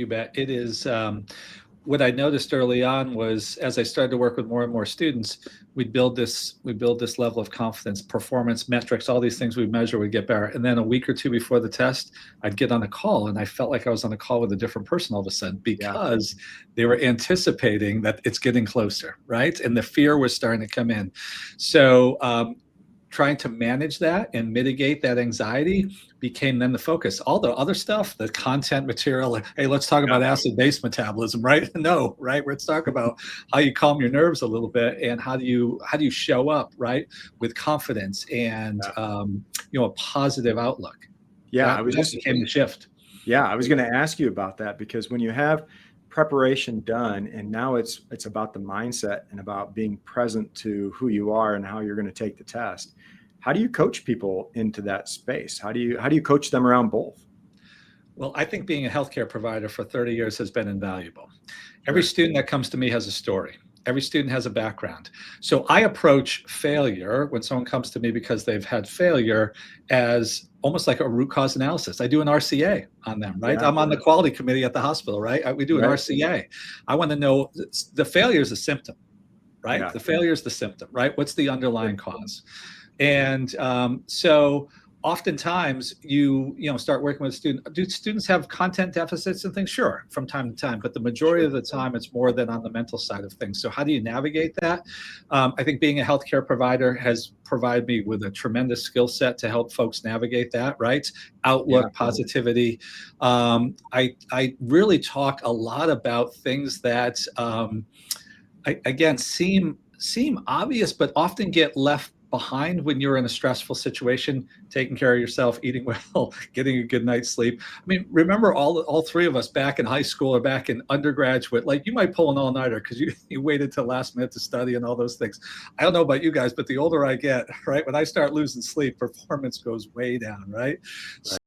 bet. It is, what I noticed early on was as I started to work with more and more students, we build this level of confidence, performance metrics, all these things we measure would get better. And then a week or two before the test, I'd get on a call and I felt like I was on a call with a different person all of a sudden because they were anticipating that it's getting closer, right? And the fear was starting to come in. So trying to manage that and mitigate that anxiety became then the focus. All the other stuff, the content material, like, hey, let's talk about acid-base metabolism, right? No, right? Let's talk about how you calm your nerves a little bit and how do you show up, right, with confidence and a positive outlook. Yeah, that became the shift. Yeah, I was going to ask you about that because when you have preparation done and now it's about the mindset and about being present to who you are and how you're going to take the test. How do you coach people into that space? How do you coach them around both? Well, I think being a healthcare provider for 30 years has been invaluable. Every student that comes to me has a story. Every student has a background. So I approach failure when someone comes to me because they've had failure as almost like a root cause analysis. I do an RCA on them, right? I'm on the quality committee at the hospital, right? We do an RCA. I want to know the failure is a symptom, right? The failure is the symptom, right? What's the underlying cause? And so oftentimes you start working with a student. Do students have content deficits and things? Sure, from time to time, but the majority of the time it's more than on the mental side of things. So how do you navigate that? I think being a healthcare provider has provided me with a tremendous skill set to help folks navigate that, right? Outlook, positivity. I really talk a lot about things that again seem obvious, but often get left behind when you're in a stressful situation, taking care of yourself, eating well, getting a good night's sleep. I mean, remember all three of us back in high school or back in undergraduate, like you might pull an all-nighter because you waited till last minute to study and all those things. I don't know about you guys, but the older I get, right, when I start losing sleep, performance goes way down, right?